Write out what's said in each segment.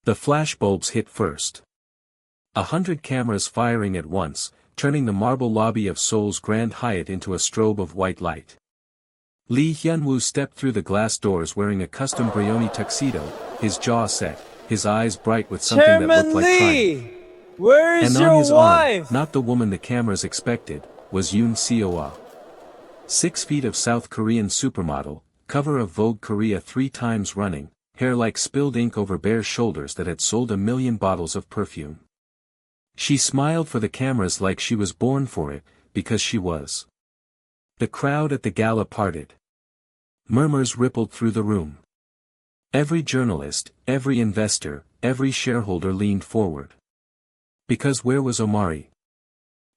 The flashbulbs hit first. 100 cameras firing at once, turning the marble lobby of Seoul's Grand Hyatt into a strobe of white light. Lee Hyun-Woo stepped through the glass doors wearing a custom Brioni tuxedo, his jaw set, his eyes bright with something that looked like triumph. Where is And your on his wife? arm, not the woman the cameras expected, was Yoon-Seo-ah. 6 feet of South Korean supermodel, cover of Vogue Korea 3 times running, hair like spilled ink over bare shoulders that had sold 1 million bottles of perfume. She smiled for the cameras like she was born for it, because she was. The crowd at the gala parted. Murmurs rippled through the room. Every journalist, every investor, every shareholder leaned forward. Because where was Omari?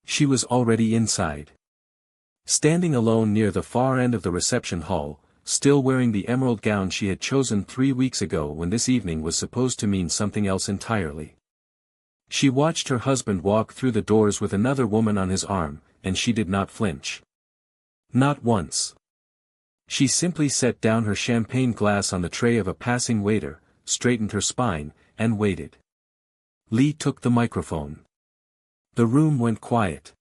She was already inside. Standing alone near the far end of the reception hall, still wearing the emerald gown she had chosen 3 weeks ago when this evening was supposed to mean something else entirely. She watched her husband walk through the doors with another woman on his arm, and she did not flinch. Not once. She simply set down her champagne glass on the tray of a passing waiter, straightened her spine, and waited. Lee took the microphone. The room went quiet.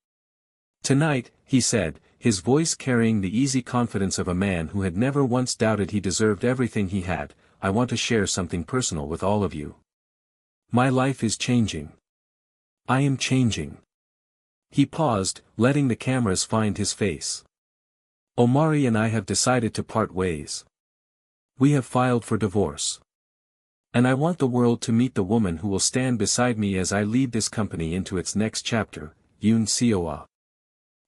"Tonight," he said, his voice carrying the easy confidence of a man who had never once doubted he deserved everything he had, "I want to share something personal with all of you. My life is changing. I am changing." He paused, letting the cameras find his face. "Omari and I have decided to part ways. We have filed for divorce. And I want the world to meet the woman who will stand beside me as I lead this company into its next chapter, Yoon-Seo-ah."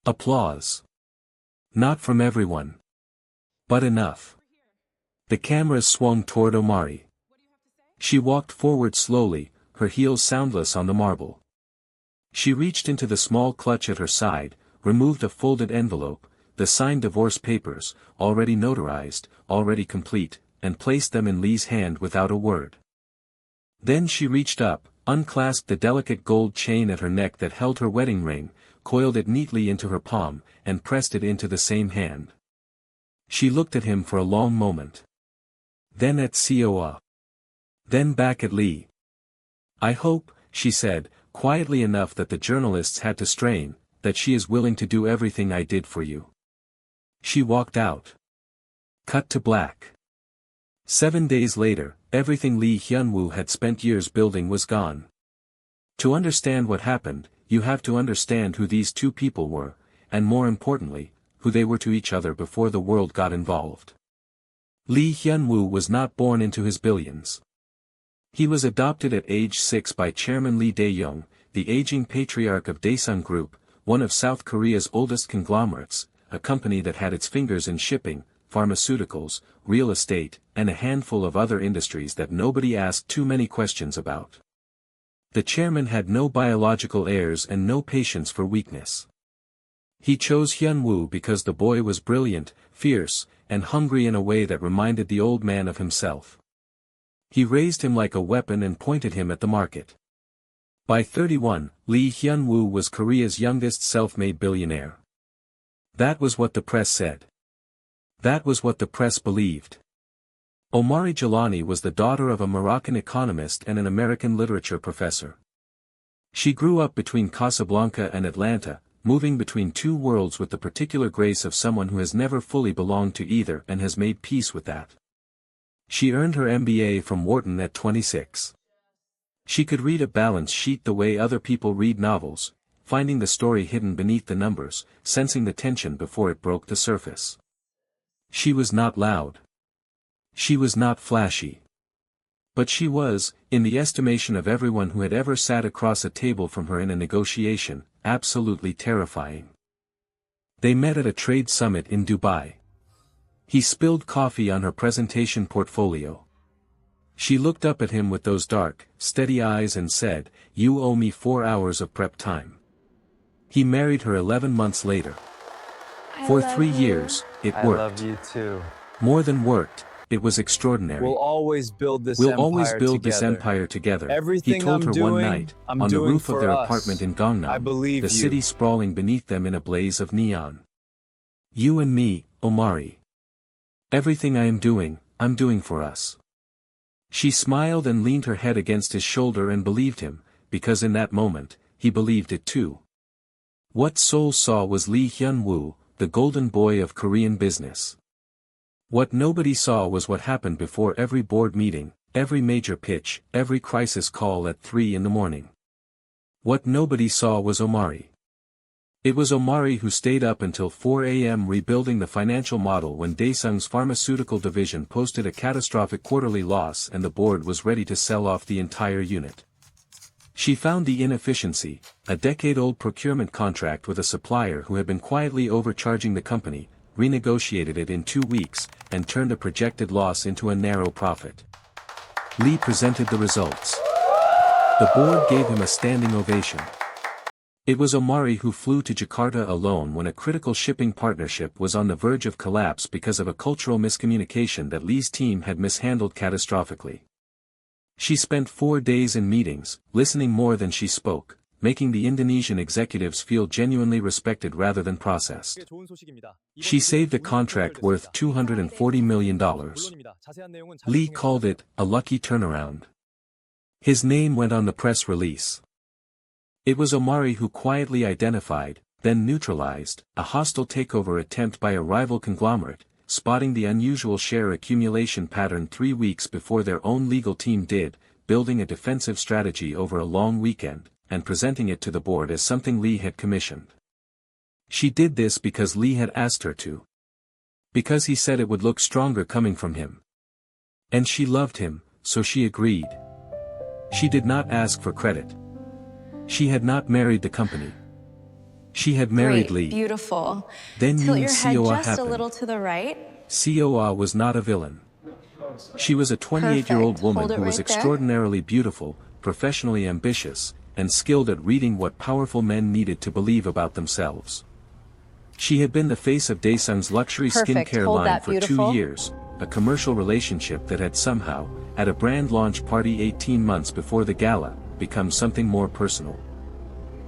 Applause. Not from everyone. But enough. The cameras swung toward Omari. She walked forward slowly, her heels soundless on the marble. She reached into the small clutch at her side, removed a folded envelope, the signed divorce papers, already notarized, already complete, and placed them in Lee's hand without a word. Then she reached up, unclasped the delicate gold chain at her neck that held her wedding ring, coiled it neatly into her palm, and pressed it into the same hand. She looked at him for a long moment. Then at Seo-ah. Then back at Lee. "I hope," she said, quietly enough that the journalists had to strain, "that she is willing to do everything I did for you." She walked out. Cut to black. 7 days later, everything Lee Hyun-Woo had spent years building was gone. To understand what happened, you have to understand who these two people were, and more importantly, who they were to each other before the world got involved. Lee Hyun-Woo was not born into his billions. He was adopted at age 6 by Chairman Lee Dae-young, the aging patriarch of Daesun Group, one of South Korea's oldest conglomerates, a company that had its fingers in shipping, pharmaceuticals, real estate, and a handful of other industries that nobody asked too many questions about. The chairman had no biological heirs and no patience for weakness. He chose Hyun-Woo because the boy was brilliant, fierce, and hungry in a way that reminded the old man of himself. He raised him like a weapon and pointed him at the market. By 31, Lee Hyun-Woo was Korea's youngest self-made billionaire. That was what the press said. That was what the press believed. Omari Jelani was the daughter of a Moroccan economist and an American literature professor. She grew up between Casablanca and Atlanta, moving between two worlds with the particular grace of someone who has never fully belonged to either and has made peace with that. She earned her MBA from Wharton at 26. She could read a balance sheet the way other people read novels, finding the story hidden beneath the numbers, sensing the tension before it broke the surface. She was not loud. She was not flashy. But she was, in the estimation of everyone who had ever sat across a table from her in a negotiation, absolutely terrifying. They met at a trade summit in Dubai. He spilled coffee on her presentation portfolio. She looked up at him with those dark, steady eyes and said, "You owe me 4 hours of prep time." He married her 11 months later. For 3 years, it worked. I love you too. More than worked, it was extraordinary. We'll always build this empire together. Everything He told her one night, on the roof of their us. apartment in I Gangnam, believe the city sprawling beneath them in a blaze of neon. "You and me, Omari. Everything I am doing, I'm doing for us." She smiled and leaned her head against his shoulder and believed him, because in that moment, he believed it too. What Seoul saw was Lee Hyun-Woo, the golden boy of Korean business. What nobody saw was what happened before every board meeting, every major pitch, every crisis call at 3 in the morning. What nobody saw was Omari. It was Omari who stayed up until 4 a.m. rebuilding the financial model when Daesung's pharmaceutical division posted a catastrophic quarterly loss and the board was ready to sell off the entire unit. She found the inefficiency, a decade-old procurement contract with a supplier who had been quietly overcharging the company, renegotiated it in 2 weeks, and turned a projected loss into a narrow profit. Lee presented the results. The board gave him a standing ovation. It was Omari who flew to Jakarta alone when a critical shipping partnership was on the verge of collapse because of a cultural miscommunication that Lee's team had mishandled catastrophically. She spent 4 days in meetings, listening more than she spoke, making the Indonesian executives feel genuinely respected rather than processed. She saved a contract worth $240 million. Lee called it a lucky turnaround. His name went on the press release. It was Omari who quietly identified, then neutralized, a hostile takeover attempt by a rival conglomerate, spotting the unusual share accumulation pattern 3 weeks before their own legal team did, building a defensive strategy over a long weekend, and presenting it to the board as something Lee had commissioned. She did this because Lee had asked her to. Because he said it would look stronger coming from him. And she loved him, so she agreed. She did not ask for credit. She had not married the company. She had married Great, Lee. Beautiful. Then Tilt Yoon your head Seoa just happened. a little to the right. Seoa was not a villain. She was a 28-year-old Perfect. woman Hold it who was right there. extraordinarily beautiful, professionally ambitious, and skilled at reading what powerful men needed to believe about themselves. She had been the face of Daesung's luxury Perfect. skincare Hold line that, for beautiful. 2 years, a commercial relationship that had somehow, at a brand launch party 18 months before the gala, become something more personal.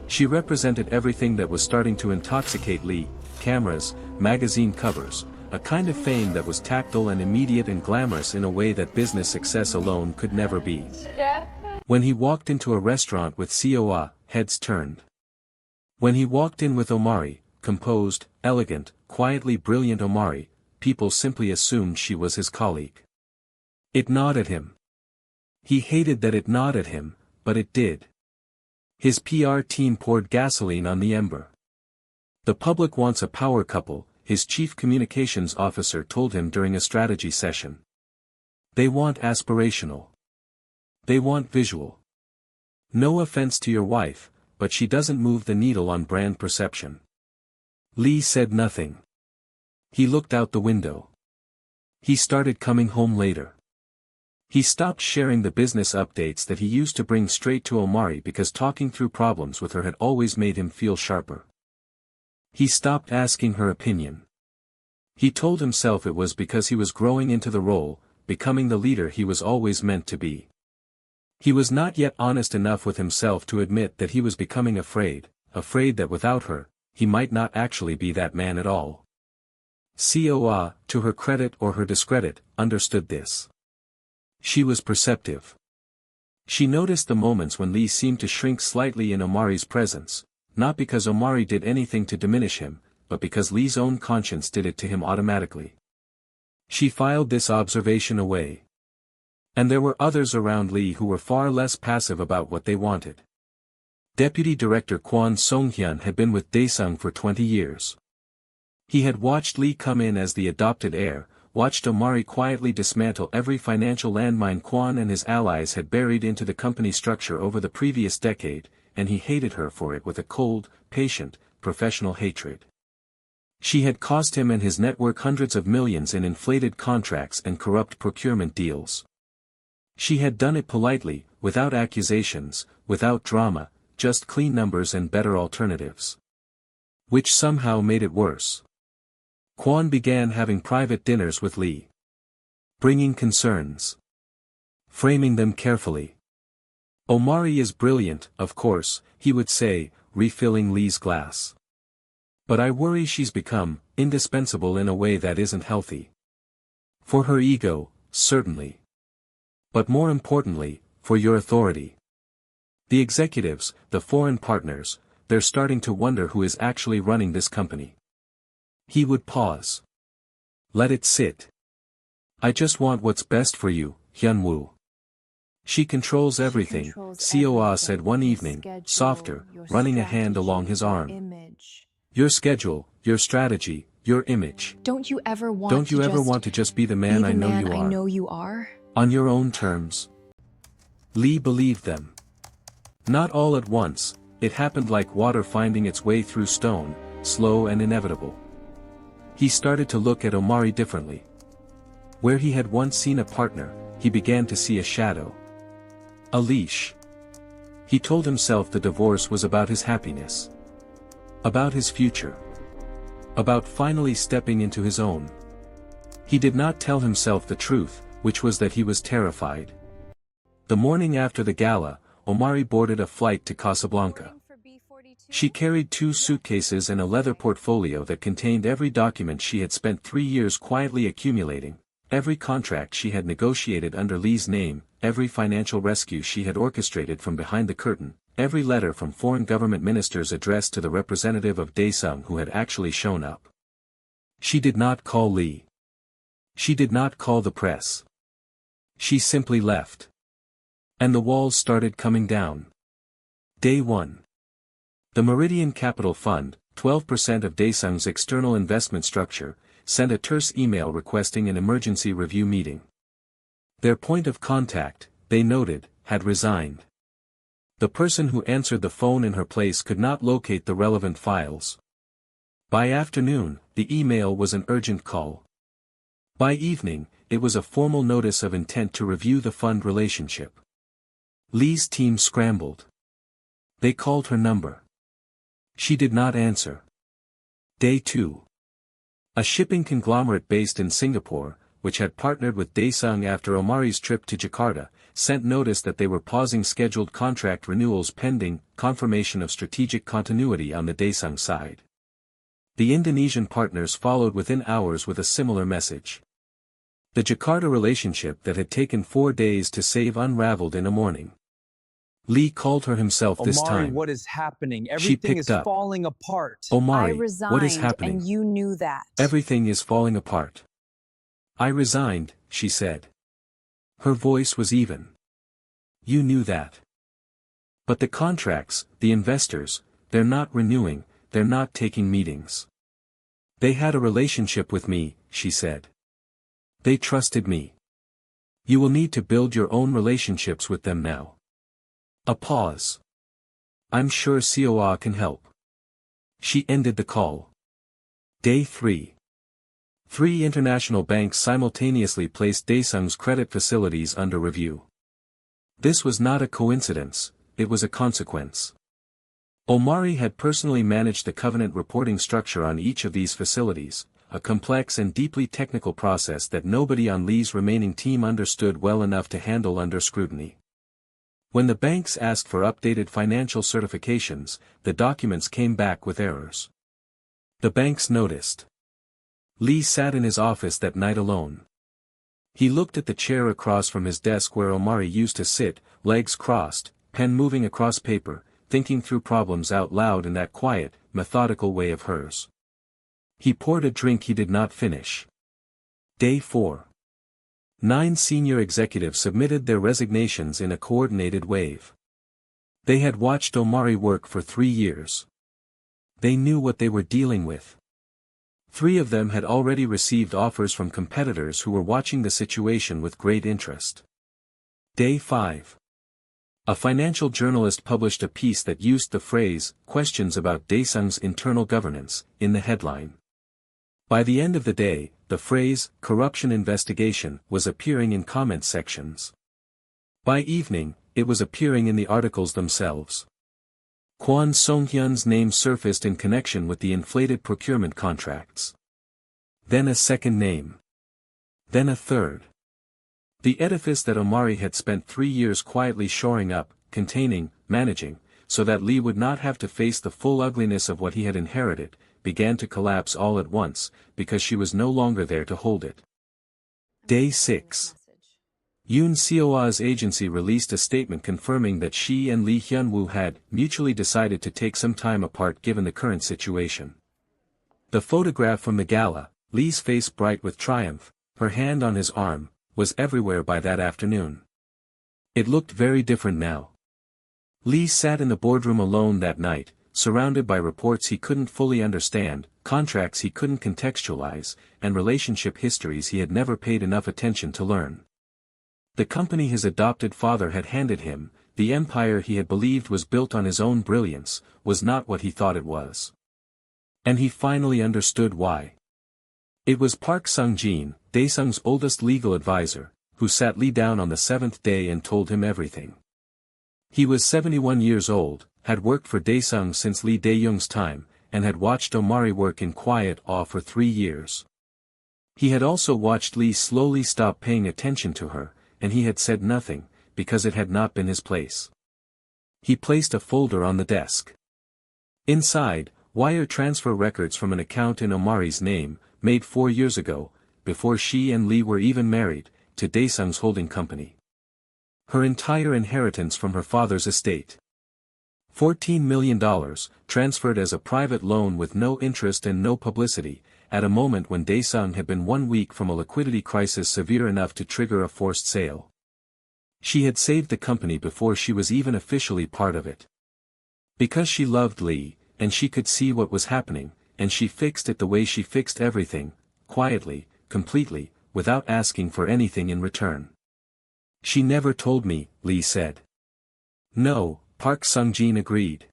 She represented everything that was starting to intoxicate Lee: cameras, magazine covers, a kind of fame that was tactile and immediate and glamorous in a way that business success alone could never be. When he walked into a restaurant with Seoa, heads turned. When he walked in with Omari, composed, elegant, quietly brilliant Omari, people simply assumed she was his colleague. It gnawed at him. He hated that it gnawed at him, but it did. His PR team poured gasoline on the ember. The public wants a power couple, his chief communications officer told him during a strategy session. They want aspirational. They want visual. No offense to your wife, but she doesn't move the needle on brand perception. Lee said nothing. He looked out the window. He started coming home later. He stopped sharing the business updates that he used to bring straight to Omari because talking through problems with her had always made him feel sharper. He stopped asking her opinion. He told himself it was because he was growing into the role, becoming the leader he was always meant to be. He was not yet honest enough with himself to admit that he was becoming afraid that without her, he might not actually be that man at all. Seoa, to her credit or her discredit, understood this. She was perceptive. She noticed the moments when Lee seemed to shrink slightly in Omari's presence, not because Omari did anything to diminish him, but because Lee's own conscience did it to him automatically. She filed this observation away. And there were others around Lee who were far less passive about what they wanted. Deputy Director Kwon Song-hyun had been with Daesung for 20 years. He had watched Lee come in as the adopted heir, watched Omari quietly dismantle every financial landmine Kwon and his allies had buried into the company structure over the previous decade, and he hated her for it with a cold, patient, professional hatred. She had cost him and his network hundreds of millions in inflated contracts and corrupt procurement deals. She had done it politely, without accusations, without drama, just clean numbers and better alternatives. Which somehow made it worse. Kwon began having private dinners with Lee. Bringing concerns. Framing them carefully. Omari is brilliant, of course, he would say, refilling Lee's glass. But I worry she's become indispensable in a way that isn't healthy. For her ego, certainly. But more importantly, for your authority. The executives, the foreign partners, they're starting to wonder who is actually running this company. He would pause. Let it sit. I just want what's best for you, Hyun-Woo. She controls everything, COA said one evening, softer, running a hand along his arm. Your schedule, your strategy, your image. Don't you ever want to just be the man I know you are? On your own terms. Lee believed them. Not all at once, it happened like water finding its way through stone, slow and inevitable. He started to look at Omari differently. Where he had once seen a partner, he began to see a shadow. A leash. He told himself the divorce was about his happiness. About his future. About finally stepping into his own. He did not tell himself the truth, which was that he was terrified. The morning after the gala, Omari boarded a flight to Casablanca. She carried 2 suitcases and a leather portfolio that contained every document she had spent 3 years quietly accumulating, every contract she had negotiated under Lee's name, every financial rescue she had orchestrated from behind the curtain, every letter from foreign government ministers addressed to the representative of Daesung who had actually shown up. She did not call Lee. She did not call the press. She simply left. And the walls started coming down. Day 1. The Meridian Capital Fund, 12% of Daesung's external investment structure, sent a terse email requesting an emergency review meeting. Their point of contact, they noted, had resigned. The person who answered the phone in her place could not locate the relevant files. By afternoon, the email was an urgent call. By evening, it was a formal notice of intent to review the fund relationship. Lee's team scrambled. They called her number. She did not answer. Day 2. A shipping conglomerate based in Singapore, which had partnered with Daesung after Omari's trip to Jakarta, sent notice that they were pausing scheduled contract renewals pending confirmation of strategic continuity on the Daesung side. The Indonesian partners followed within hours with a similar message. The Jakarta relationship that had taken 4 days to save unraveled in a morning. Lee called her himself this Omari, time. what is happening? She Everything picked is up. falling apart. Omari, I resigned, what is happening? and you knew that. Everything is falling apart. I resigned, she said. Her voice was even. You knew that. But the contracts, the investors, they're not renewing, they're not taking meetings. They had a relationship with me, she said. They trusted me. You will need to build your own relationships with them now. A pause. I'm sure COA can help. She ended the call. Day 3. 3 international banks simultaneously placed Daesung's credit facilities under review. This was not a coincidence, it was a consequence. Omari had personally managed the covenant reporting structure on each of these facilities, a complex and deeply technical process that nobody on Lee's remaining team understood well enough to handle under scrutiny. When the banks asked for updated financial certifications, the documents came back with errors. The banks noticed. Lee sat in his office that night alone. He looked at the chair across from his desk where Omari used to sit, legs crossed, pen moving across paper, thinking through problems out loud in that quiet, methodical way of hers. He poured a drink he did not finish. Day 4. 9 senior executives submitted their resignations in a coordinated wave. They had watched Omari work for 3 years. They knew what they were dealing with. 3 of them had already received offers from competitors who were watching the situation with great interest. Day 5. A financial journalist published a piece that used the phrase, "questions about Daesung's internal governance," in the headline. By the end of the day, the phrase, "corruption investigation," was appearing in comment sections. By evening, it was appearing in the articles themselves. Kwon Song-hyun's name surfaced in connection with the inflated procurement contracts. Then a second name. Then a third. The edifice that Omari had spent 3 years quietly shoring up, containing, managing, so that Lee would not have to face the full ugliness of what he had inherited, began to collapse all at once, because she was no longer there to hold it. Day 6. Yoon Seo-ah's agency released a statement confirming that she and Lee Hyun-Woo had mutually decided to take some time apart given the current situation. The photograph from the gala, Lee's face bright with triumph, her hand on his arm, was everywhere by that afternoon. It looked very different now. Lee sat in the boardroom alone that night, surrounded by reports he couldn't fully understand, contracts he couldn't contextualize, and relationship histories he had never paid enough attention to learn. The company his adopted father had handed him, the empire he had believed was built on his own brilliance, was not what he thought it was. And he finally understood why. It was Park Sung-jin, Daesung's oldest legal advisor, who sat Lee down on the seventh day and told him everything. He was 71 years old, had worked for Daesung since Lee Dae-young's time, and had watched Omari work in quiet awe for 3 years. He had also watched Lee slowly stop paying attention to her, and he had said nothing, because it had not been his place. He placed a folder on the desk. Inside, wire transfer records from an account in Omari's name, made 4 years ago, before she and Lee were even married, to Daesung's holding company. Her entire inheritance from her father's estate. $14 million, transferred as a private loan with no interest and no publicity, at a moment when Daesung had been 1 week from a liquidity crisis severe enough to trigger a forced sale. She had saved the company before she was even officially part of it. Because she loved Lee, and she could see what was happening, and she fixed it the way she fixed everything, quietly, completely, without asking for anything in return. She never told me, Lee said. No, Park Sung-jin agreed.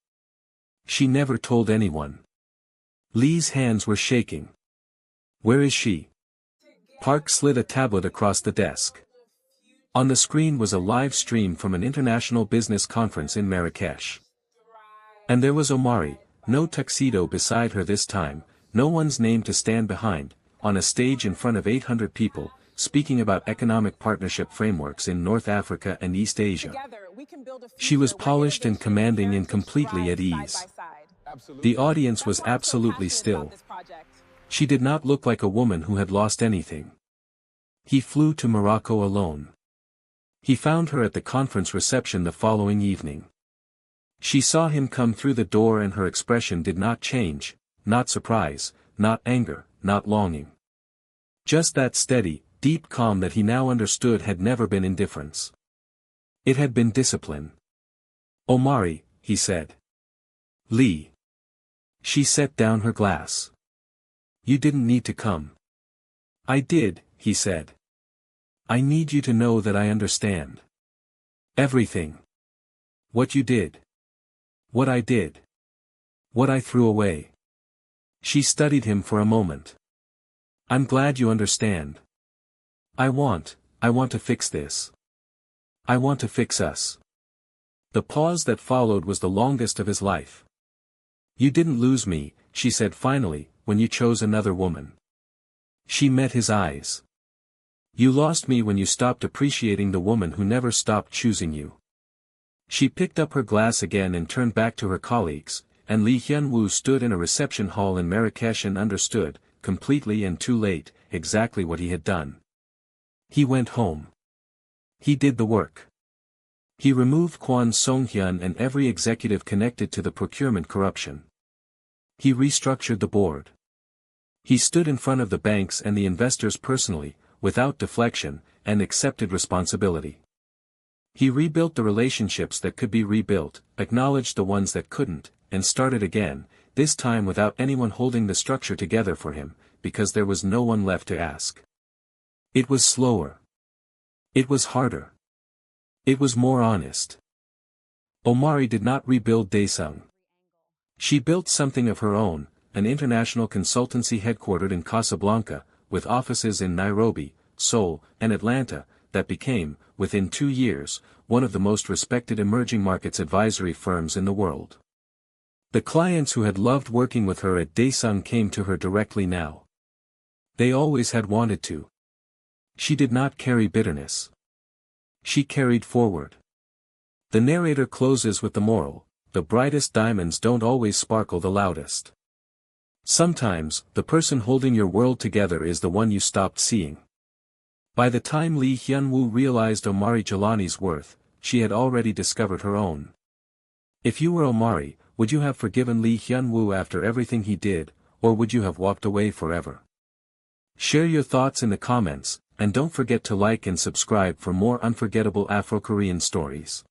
She never told anyone. Lee's hands were shaking. Where is she? Park slid a tablet across the desk. On the screen was a live stream from an international business conference in Marrakesh. And there was Omari, no tuxedo beside her this time, no one's name to stand behind, on a stage in front of 800 people, speaking about economic partnership frameworks in North Africa and East Asia. She was polished and commanding and completely at ease. The audience was absolutely still. She did not look like a woman who had lost anything. He flew to Morocco alone. He found her at the conference reception the following evening. She saw him come through the door and her expression did not change, not surprise, not anger, not longing. Just that steady, deep calm that he now understood had never been indifference. It had been discipline. Omari, he said. Lee. She set down her glass. You didn't need to come. I did, he said. I need you to know that I understand. Everything. What you did. What I did. What I threw away. She studied him for a moment. I'm glad you understand. I want to fix this. I want to fix us. The pause that followed was the longest of his life. You didn't lose me, she said finally, when you chose another woman. She met his eyes. You lost me when you stopped appreciating the woman who never stopped choosing you. She picked up her glass again and turned back to her colleagues, and Lee Hyun-Woo stood in a reception hall in Marrakesh and understood, completely and too late, exactly what he had done. He went home. He did the work. He removed Kwon Song-hyun and every executive connected to the procurement corruption. He restructured the board. He stood in front of the banks and the investors personally, without deflection, and accepted responsibility. He rebuilt the relationships that could be rebuilt, acknowledged the ones that couldn't, and started again, this time without anyone holding the structure together for him, because there was no one left to ask. It was slower. It was harder. It was more honest. Omari did not rebuild Daesung. She built something of her own, an international consultancy headquartered in Casablanca, with offices in Nairobi, Seoul, and Atlanta, that became, within 2 years, one of the most respected emerging markets advisory firms in the world. The clients who had loved working with her at Daesung came to her directly now. They always had wanted to. She did not carry bitterness. She carried forward. The narrator closes with the moral: the brightest diamonds don't always sparkle the loudest. Sometimes, the person holding your world together is the one you stopped seeing. By the time Lee Hyun-Woo realized Omari Jelani's worth, she had already discovered her own. If you were Omari, would you have forgiven Lee Hyun-Woo after everything he did, or would you have walked away forever? Share your thoughts in the comments, and don't forget to like and subscribe for more unforgettable Afro-Korean stories.